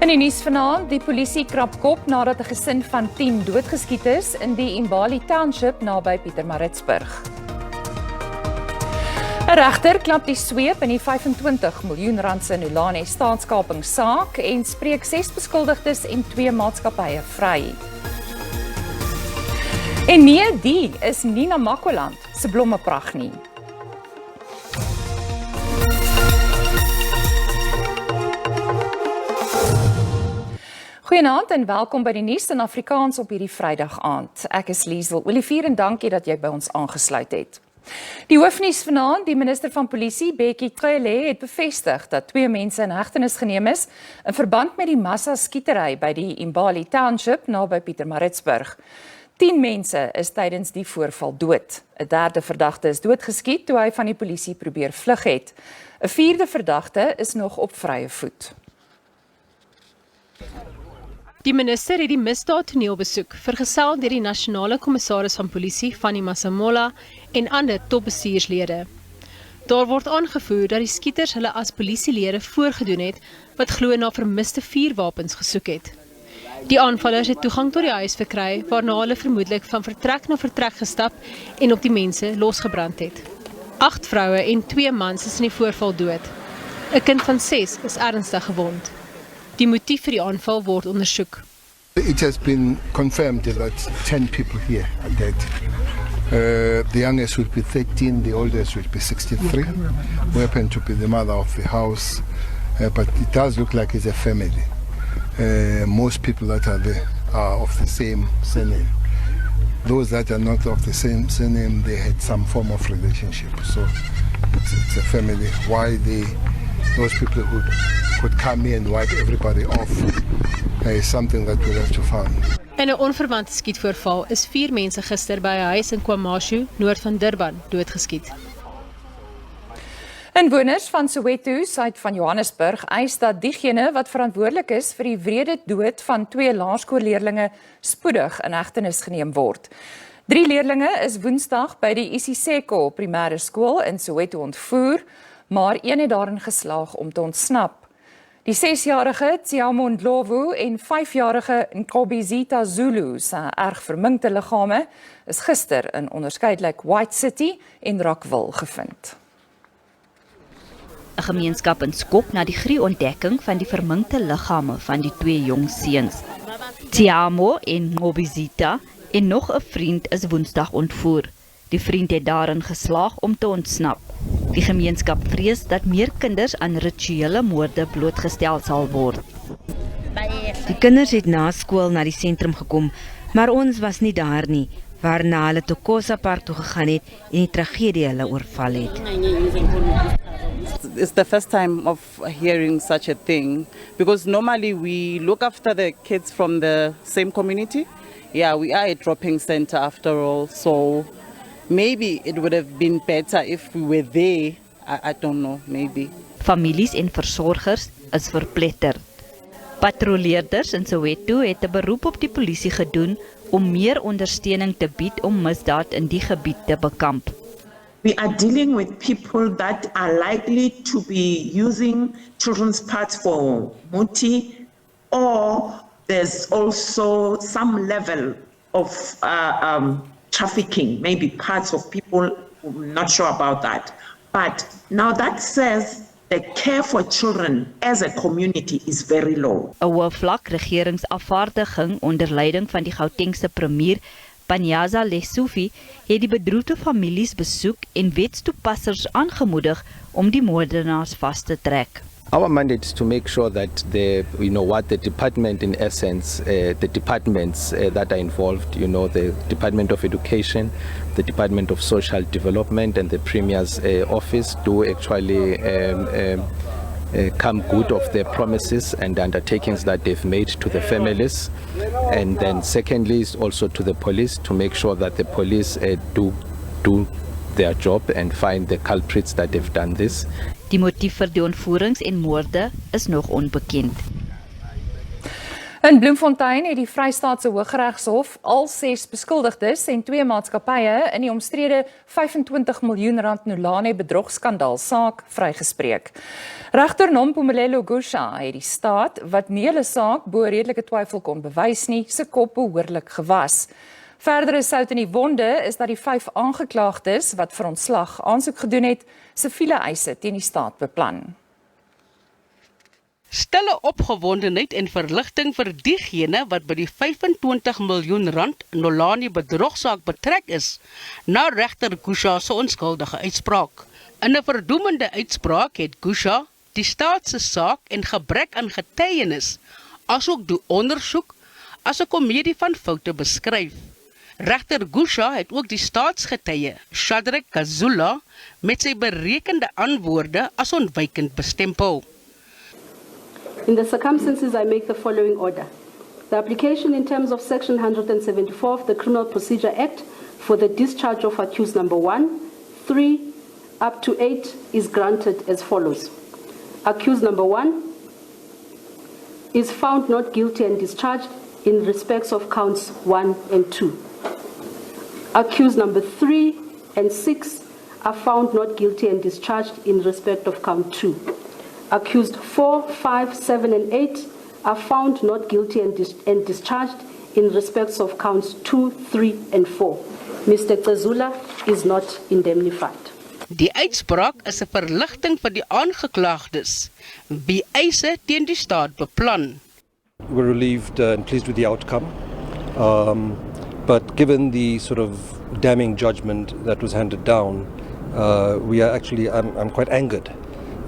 In die nuus vanaand, die polisie krap kop nadat 'n gesin van 10 doodgeskiet is in die Imbali Township naby Pietermaritzburg. 'n Regter klap die sweep in die 25 miljoen rand se Nolane staatskapingssaak en spreek 6 beskuldigdes en 2 maatskappye vry. En nee, die is nie na Makwaland se blommepragt nie. Goeienaand en welkom by die nuus in Afrikaans op hierdie Vrydag aand. Ek is Liesel Olivier en dankie dat jy by ons aangesluit het. Die hoofnuus vanaand, die minister van polisie, Bekkie Cele, het bevestig dat 2 mense in hegtenis geneem is in verband met die massa-skietery by die Imbali Township naby Pietermaritzburg. 10 mense is tydens die voorval dood. 'n derde verdagte is doodgeskiet toe hy van die polisie probeer vlug het. 'n vierde verdagte is nog op vrye voet. Die minister het die misdaadtoneel besoek, vergesel deur die nasionale kommissaris van polisie, Fanny Masemola, en ander topbestuurslede. Daar word aangevoer dat die skieters hulle as polisielede voorgedoen het, wat glo na vermiste vuurwapens gesoek het. Die aanvallers het toegang tot die huis verkry, waarna hulle vermoedelik van vertrek na vertrek gestap en op die mense losgebrand het. 8 vroue en 2 mans is in die voorval dood. 'n kind van 6 is ernstig gewond. Die motief vir die aanval word ondersoek. It has been confirmed that 10 people here are dead. The youngest will be 13, the oldest will be 63, who happen to be the mother of the house, but it does look like it's a family. Most people that are there are of the same surname. Those that are not of the same surname, they had some form of relationship, so it's a family. Why those people who could come here and wipe everybody off is something that we'll have to find. In 'n onverwante skietvoorval is 4 mense gister by 'n huis in KwaMashu, noord van Durban, doodgeskiet. Inwoners van Soweto, suid van Johannesburg, eis dat diegene wat verantwoordelik is vir die wrede dood van 2 laerskoolleerlinge spoedig in hegtenis geneem word. 3 leerlinge is Woensdag by die Isiseko primêre skool in Soweto ontvoer, maar een het daarin geslaag om te ontsnap. Die 6-jarige Tsiamo Ndlovu en 5-jarige Nkobizita Zulu se erg verminkte liggame is gister in onderskeidelik White City en Rockville gevind. 'n Gemeenskap in skok na die gruwelontdekking van die verminkte liggame van die 2 jong seuns. Tsiamo en Nkobizita en nog 'n vriend is Woensdag ontvoer. Die vriend het daarin geslaag om te ontsnap. Die gemeenskap vrees dat meer kinders aan rituele moorde blootgestel sal word. Die kinders het na skool na die sentrum gekom, maar ons was nie daar nie, waarna hulle toe Kosa Park toe gegaan het en die tragedie hulle oorval het. It's the first time of hearing such a thing, because normally we look after the kids from the same community. Yeah, we are a dropping center after all, so maybe it would have been better if we were there. I don't know, maybe. Families en versorgers is verpletterd. Patrolleerders in Soweto het 'n beroep op die polisie gedoen om meer ondersteuning te bied om misdaad in die gebied te bekamp. We are dealing with people that are likely to be using children's parts for muti, or there's also some level of trafficking, maybe parts of people, I'm not sure about that. But now that says the care for children as a community is very low. 'n Hoëvlak regeringsafvaardiging onder leiding van die Gautengse premier Panyaza Lesufi het die bedroefde families besoek en wetstoepassers aangemoedig om die moordenaars vas te trek. Our mandate is to make sure that what the department in essence, the departments that are involved, the Department of Education, the Department of Social Development and the Premier's office do actually come good of their promises and undertakings that they've made to the families. And then secondly is also to the police to make sure that the police do their job and find the culprits that they've done this. Die motief vir die ontvoerings en moorde is nog onbekend. In Bloemfontein het die Vrystaatse Hooggeregshof al 6 beskuldigdes en 2 maatskappye in die omstrede R25 miljoen Nolani bedrogskandaal saak vrygespreek. Regter Nompumelelo Gusha het die staat, wat nie hulle saak bo redelike twyfel kon bewys nie, se kop behoorlik gewas. Verdere sout in die wonde is dat die 5 aangeklaagdes wat vir ontslag aansoek gedoen het, siviele eise teen die staat beplan. Stille opgewondenheid en verligting vir diegene wat by die R25 miljoen Nolani bedrogsaak betrek is, na regter Gusha se onskuldige uitspraak. In 'n verdoemende uitspraak het Gusha die staat se saak en gebrek aan getuienis, asook die ondersoek, as 'n komedie van foute beskryf. Regter Gusha het ook die staatsgetuie, Shadrack Kazula, met sy berekende antwoorde as ontwykend bestempel. In the circumstances, I make the following order. The application in terms of Section 174 of the Criminal Procedure Act for the discharge of accused number 1, 3, up to 8 is granted as follows. Accused number 1 is found not guilty and discharged in respects of counts 1 and 2. Accused number 3 and 6 are found not guilty and discharged in respect of count 2. Accused 4, 5, 7 and 8 are found not guilty and discharged in respects of counts 2, 3 and 4. Mr. Kazula is not indemnified. Die uitspraak is 'n verligting vir die aangeklaagdes, wie eise teen die staat beplan. We're relieved and pleased with the outcome, but given the sort of damning judgment that was handed down, we are actually, I'm quite angered.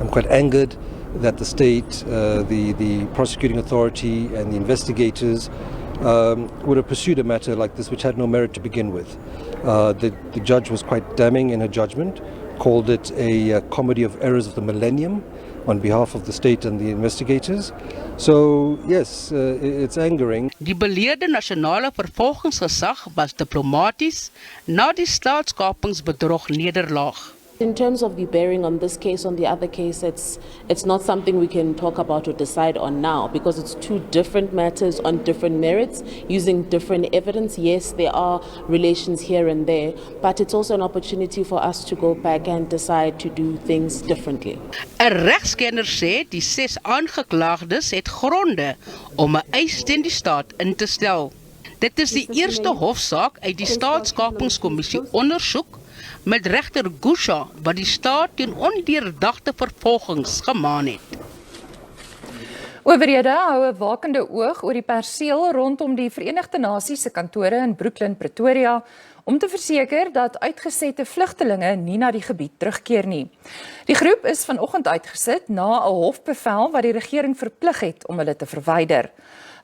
I'm quite angered that the state, the prosecuting authority and the investigators would have pursued a matter like this which had no merit to begin with. The judge was quite damning in her judgment, called it a comedy of errors of the millennium on behalf of the state and the investigators. So yes, it's angering. Die beleerde nasionale vervolgingsgesag was diplomaties na die staatskapingsbedrog nederlaag. In terms of the bearing on this case, on the other case, it's not something we can talk about or decide on now because it's two different matters on different merits, using different evidence. Yes, there are relations here and there, but it's also an opportunity for us to go back and decide to do things differently. 'n Regskenner sê die 6 aangeklaagdes het gronde om 'n eis teen die staat in te stel. Dit is die eerste hofsaak uit die Staatskapingskommissie ondersoek met regter Gusha wat die staat teen ondeurdagte vervolgings gemaan het. Owerhede hou 'n wakende oog oor die perseel rondom die Verenigde Nasies se kantore in Brooklyn, Pretoria, om te verseker dat uitgesette vlugtelinge nie na die gebied terugkeer nie. Die groep is vanoggend uitgesit na 'n hofbevel wat die regering verplig het om hulle te verwyder.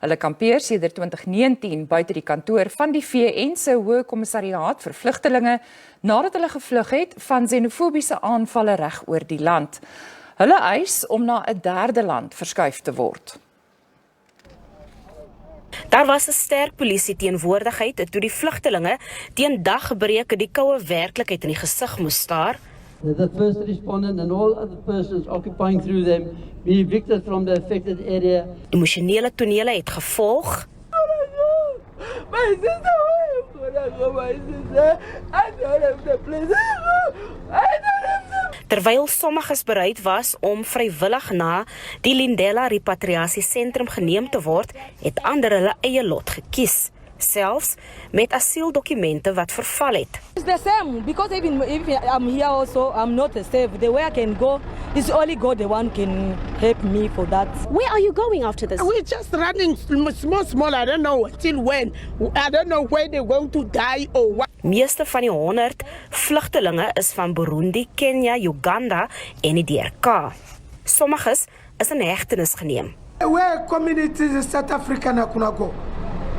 Hulle kampeer sedert 2019 buite die kantoor van die VN se Hoë Kommissariaat vir Vlugtelinge nadat hulle gevlug het van xenofobiese aanvalle reg oor die land. Hulle eis om na 'n derde land verskuif te word. Daar was 'n sterk polisie teenwoordigheid toe die vlugtelinge teen dagbreek die koue werklikheid in die gesig moes staar. The first respondent and all other persons occupying through them be evicted from the affected area. Emosionele tonele het gevolg. My sister, my sister, I don't have the place. I don't have the... Terwyl sommiges bereid was om vrywillig na die Lindela repatriasie sentrum geneem te word, het ander hulle eie lot gekies. Selfs met asieldokumente wat verval het. It's the same because even I'm here also I'm not safe. The way I can go is only God the one can help me for that. Where are you going after this? We're just running small. I don't know till when. I don't know where they're going to die or what. Meeste van die 100 vlugtelinge is van Burundi, Kenia, Uganda en die DRK. Sommiges is in hegtenis geneem. Where communities in South Africa na kuna go?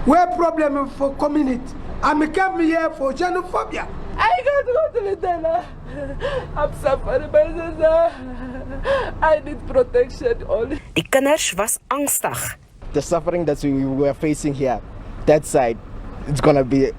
Where problem for community? I came here for xenophobia. I can't go to Lindela. I'm suffering by sister. I need protection only. Die kinders was angstig. The suffering that we were facing here, that side, it's gonna be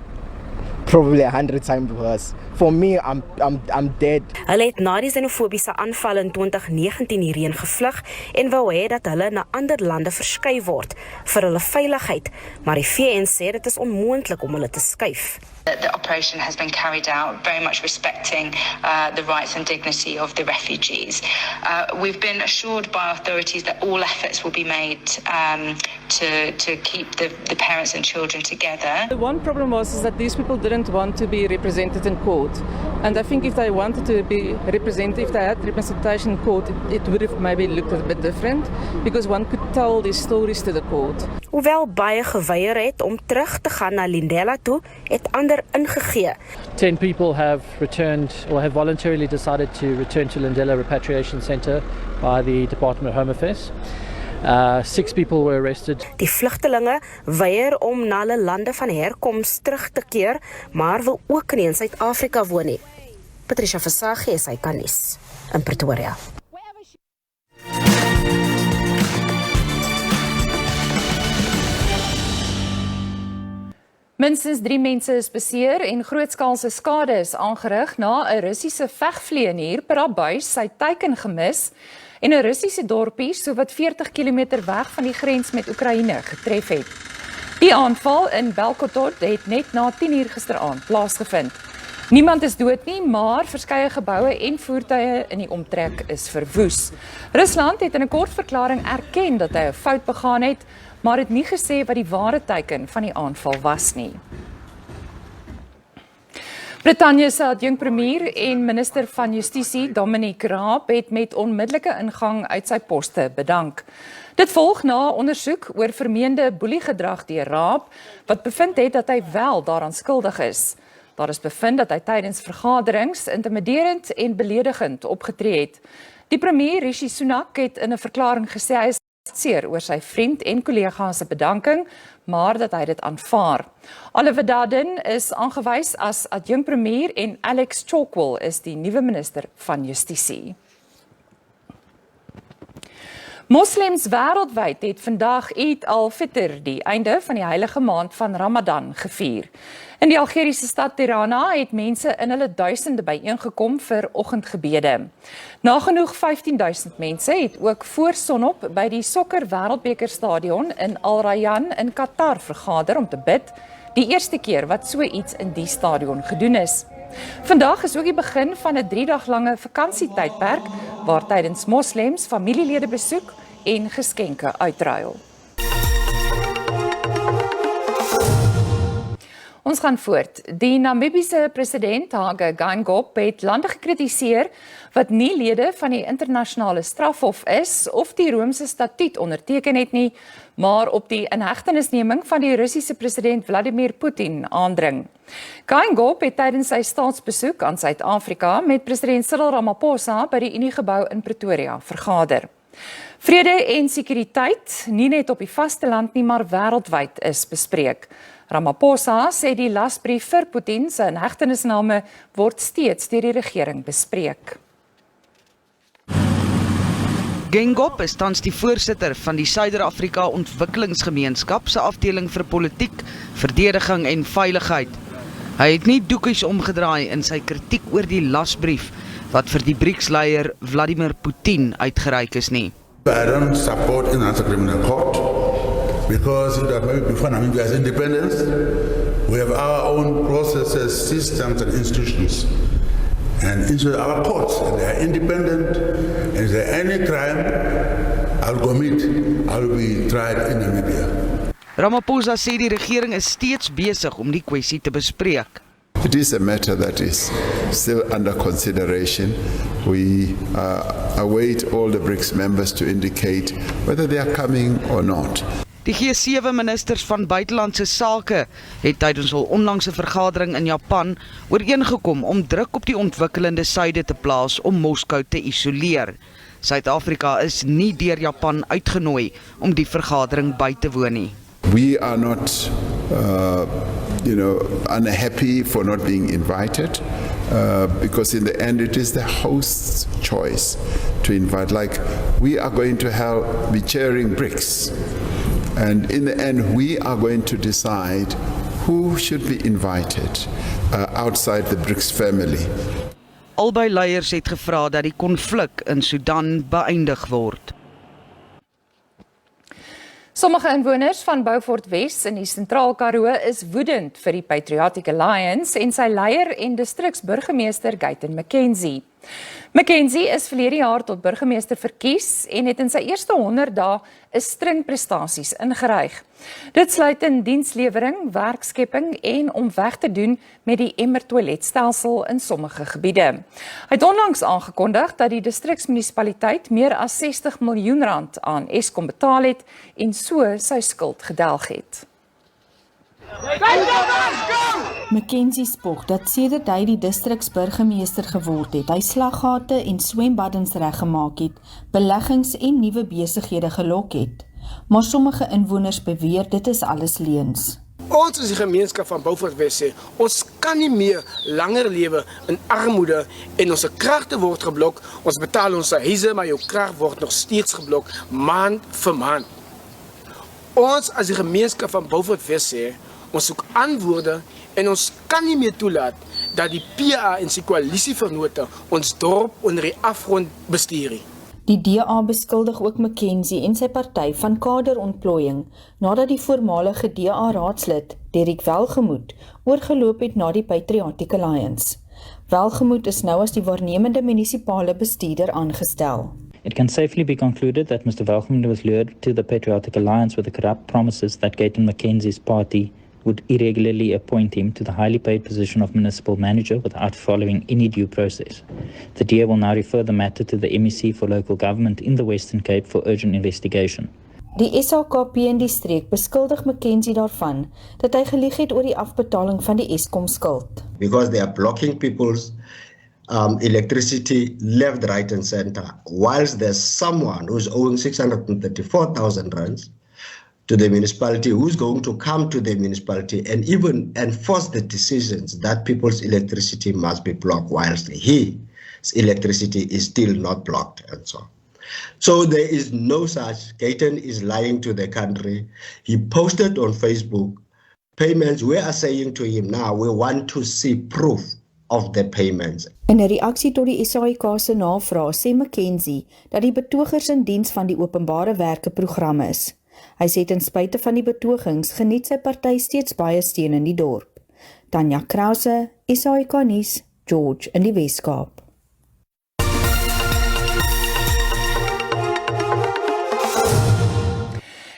probably 100 times worse. For me, I'm dead. Hulle het na die xenofobiese aanval in 2019 hierheen gevlug en wou hê dat hulle na ander lande verskuif word vir hulle veiligheid, maar die VN sê dit is onmoontlik om hulle te skuif. The operation has been carried out very much respecting the rights and dignity of the refugees. We've been assured by authorities that all efforts will be made to keep the parents and children together. The one problem was that these people didn't want to be represented in court. And I think if they wanted to be represented, if they had representation in court, it would have maybe looked a bit different because one could tell these stories to the court. Hoewel baie geweier het om terug te gaan na Lindela toe, het ander ingegee. 10 people have returned or have voluntarily decided to return to Lindela Repatriation Center by the Department of Home Affairs. 6 people were arrested. Die vlugtelinge weier om na hulle lande van herkoms terug te keer, maar wil ook nie in Suid-Afrika woon nie. Patricia Versaghe, SABC Nuus in Pretoria. Minstens 3 mense is beseer en grootskaalse skade is aangerig na 'n Russiese vegvlieënier per abuis sy teiken gemis en 'n Russiese dorpie sowat 40 km weg van die grens met Oekraïne getref het. Die aanval in Belgorod het net na 10:00 gisteraand plaasgevind. Niemand is dood nie, maar verskeie geboue en voertuie in die omtrek is verwoes. Rusland het in 'n kort verklaring erken dat hy 'n fout begaan het, maar het nie gesê wat die ware teiken van die aanval was nie. Brittanje se adjunkpremier en minister van Justisie, Dominic Raab, het met onmiddellike ingang uit sy poste bedank. Dit volg na ondersoek oor vermeende boeliegedrag deur Raab, wat bevind het dat hy wel daaraan skuldig is. Daar is bevind dat hy tydens vergaderings intimiderend en beledigend opgetree het. Die premier Rishi Sunak het in 'n verklaring gesê hy is seer oor sy vriend en kollega se bedanking, maar dat hy dit aanvaar. Oliver Darden is aangewys as adjunkpremier en Alex Chalkwell is die nuwe minister van Justisie. Moslems wêreldwyd het vandag Eid al-Fitr, die einde van die heilige maand van Ramadan, gevier. In die Algeriese stad Tirana het mense in hulle duisende byeengekom vir oggendgebede. Nagenoeg 15.000 mense het ook voor sonop by die sokker wêreldbekerstadion in Al Rayyan in Qatar vergader om te bid, die eerste keer wat so iets in die stadion gedoen is. Vandag is ook die begin van 'n 3-daglange vakansietydperk waar tydens moslems familielede besoek en geskenke uitruil. Ons gaan voort. Die Namibiese president Hage Geingob het lande gekritiseer wat nie lede van die internasionale strafhof is of die Romeinse statuut onderteken het nie, maar op die inhegtenisneming van die Russiese president Vladimir Putin aandring. Geingob het tydens sy staatsbesoek aan Suid-Afrika met president Cyril Ramaphosa by die Uniegebou in Pretoria vergader. Vrede en sekuriteit, nie net op die vasteland nie, maar wêreldwyd is bespreek. Ramaphosa sê die lasbrief vir Putin se inhegtenisname word steeds deur die regering bespreek. Geingob is tans die voorsitter van die Suider-Afrika Ontwikkelingsgemeenskap se afdeling vir politiek, verdediging en veiligheid. Hy het nie doekies omgedraai in sy kritiek oor die lasbrief wat vir die BRICS-leier Vladimir Putin uitgereik is nie. I don't support international criminal court because it maybe before Namibia's independence, we have our own processes, systems and institutions. And into our courts, and they are independent, and if there any crime I'll commit, I'll be tried in Namibia. Ramaphosa sê die regering is steeds besig om die kwessie te bespreek. It is a matter that is still under consideration. We await all the BRICS members to indicate whether they are coming or not. Die G7 ministers van buitelandse sake het tydens hul onlangse vergadering in Japan ooreengekom om druk op die ontwikkelende suide te plaas om Moskou te isoleer. Suid-Afrika is nie deur Japan uitgenooi om die vergadering by te woon nie. We are not unhappy for not being invited because in the end it is the host's choice to invite. Like we are going to be chairing BRICS. And in the end, we are going to decide who should be invited outside the BRICS family. Albei leiers het gevra dat die konflik in Sudan beëindig word. Sommige inwoners van Beaufort Wes in die Sentraal Karoo is woedend vir die Patriotic Alliance en sy leier en distriksburgemeester Gayton McKenzie. McKenzie is verlede jaar tot burgemeester verkies en het in sy eerste 100 dae 'n string prestasies ingeryg. Dit sluit in dienslewering, werkskepping en om weg te doen met die emmertoiletstelsel in sommige gebiede. Hy het onlangs aangekondig dat die distriksmunisipaliteit meer as R60 miljoen aan Eskom betaal het en so sy skuld gedelg het. McKenzie spog dat sedert hy die distriksburgemeester geword het, hy slaggate en swembaddens reggemaak het, beleggings en nuwe besighede gelok het. Maar sommige inwoners beweer dit is alles leuns. Ons as die gemeenskap van Beaufort Wes sê, ons kan nie meer langer lewe in armoede en ons kragte word geblok, ons betaal ons huise, maar jou krag word nog steeds geblok, maand vir maand. Ons as die gemeenskap van Beaufort Wes sê, ons soek antwoorde en ons kan nie meer toelaat dat die PA en sy koalisievernote ons dorp onder die afgrond bestuur. Die DA beskuldig ook McKenzie en sy party van kaderontplooiing nadat die voormalige DA-raadslid, Derek Welgemoed, oorgeloop het na die Patriotic Alliance. Welgemoed is nou as die waarnemende munisipale bestuurder aangestel. It can safely be concluded that Mr. Welgemoed was lured to the Patriotic Alliance with the corrupt promises that Gayton McKenzie's party would irregularly appoint him to the highly paid position of municipal manager without following any due process. The DA will now refer the matter to the MEC for local government in the Western Cape for urgent investigation. Die SAKP in die streek beskuldig McKenzie daarvan dat hy gelieg het oor die afbetaling van die Eskom skuld. Because they are blocking people's electricity left, right and center, whilst there's someone who's owing 634,000 rands to the municipality, who's going to come to the municipality and even enforce the decisions that people's electricity must be blocked, whilst his electricity is still not blocked and so on. So there is no such. Gayton is lying to the country. He posted on Facebook payments. We are saying to him now, we want to see proof of the payments. In 'n reaksie tot die SAIK se navraag sê McKenzie dat die betogers in diens van die openbare werke program is. Hy sê ten spyte van die betogings geniet sy party steeds baie steun in die dorp. Tanya Krause, SAIK Nuus, George in die Weskaap.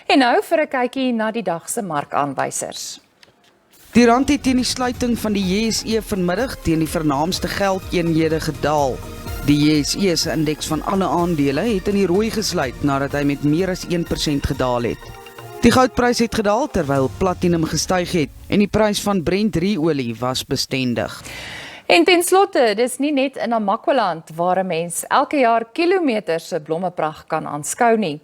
En nou vir 'n kykie na die dag se markaanwysers. Die rand het teen die sluiting van die JSE vanmiddag teen die vernaamste geldeenhede gedaal. Die JSE se indeks van alle aandele het in die rooi gesluit nadat hy met meer as 1% gedaal het. Die goudprys het gedaal terwyl platinum gestyg het en die prys van Brent olie was bestendig. En ten slotte, dis nie net in Namakwaland waar 'n mens elke jaar kilometers se blommepragt kan aanskou nie.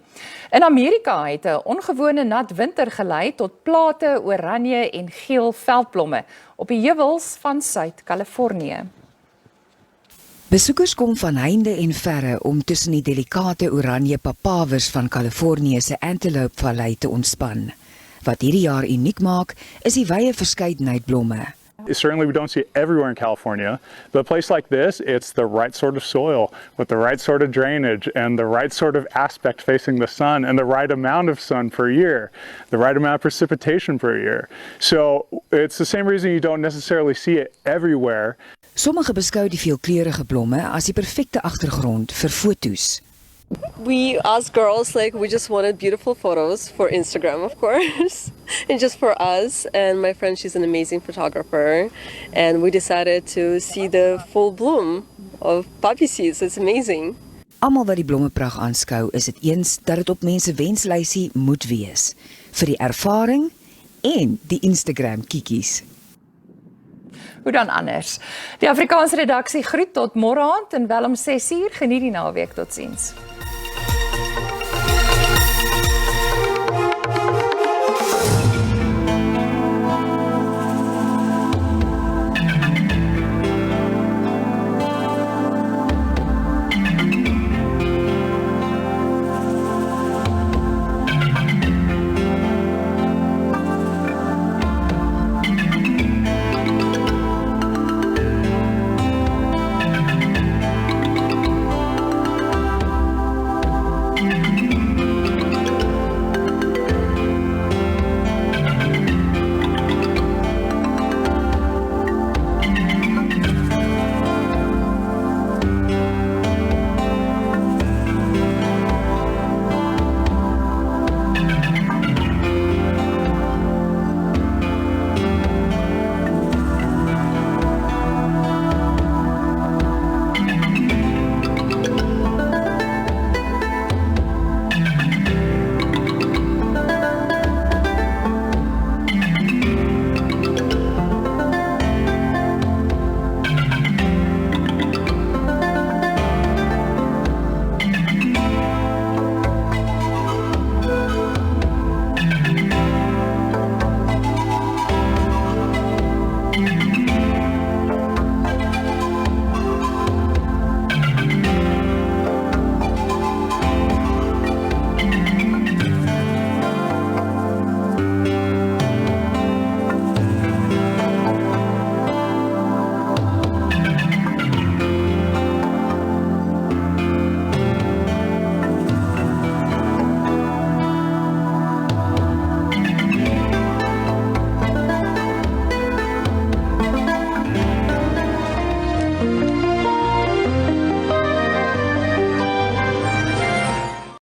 In Amerika het 'n ongewone nat winter gelei tot plate oranje en geel veldblomme op die heuwels van Suid-Kalifornië. Besoekers kom van heinde en verre om tussen die delikate oranje papawers van Kalifornië se Antelope Vallei te ontspan. Wat hierdie jaar uniek maak, is die wye verskeidenheid blomme. Certainly we don't see it everywhere in California, but a place like this, it's the right sort of soil with the right sort of drainage and the right sort of aspect facing the sun and the right amount of sun per year, the right amount of precipitation per year. So it's the same reason you don't necessarily see it everywhere. Sommige beskou die veelkleurige blomme as die perfekte agtergrond vir foto's. We as girls, we just wanted beautiful photos for Instagram, of course, and just for us. And my friend, she's an amazing photographer, and we decided to see the full bloom of poppy seeds. It's amazing. Almal wat die blommepragt aanskou, is dit eens dat dit op mense wenslysie moet wees vir die ervaring en die Instagram kiekies. Hoe dan anders? Die Afrikaanse redaksie groet tot môre aand en wel om 6uur. Geniet die naweek. Totsiens.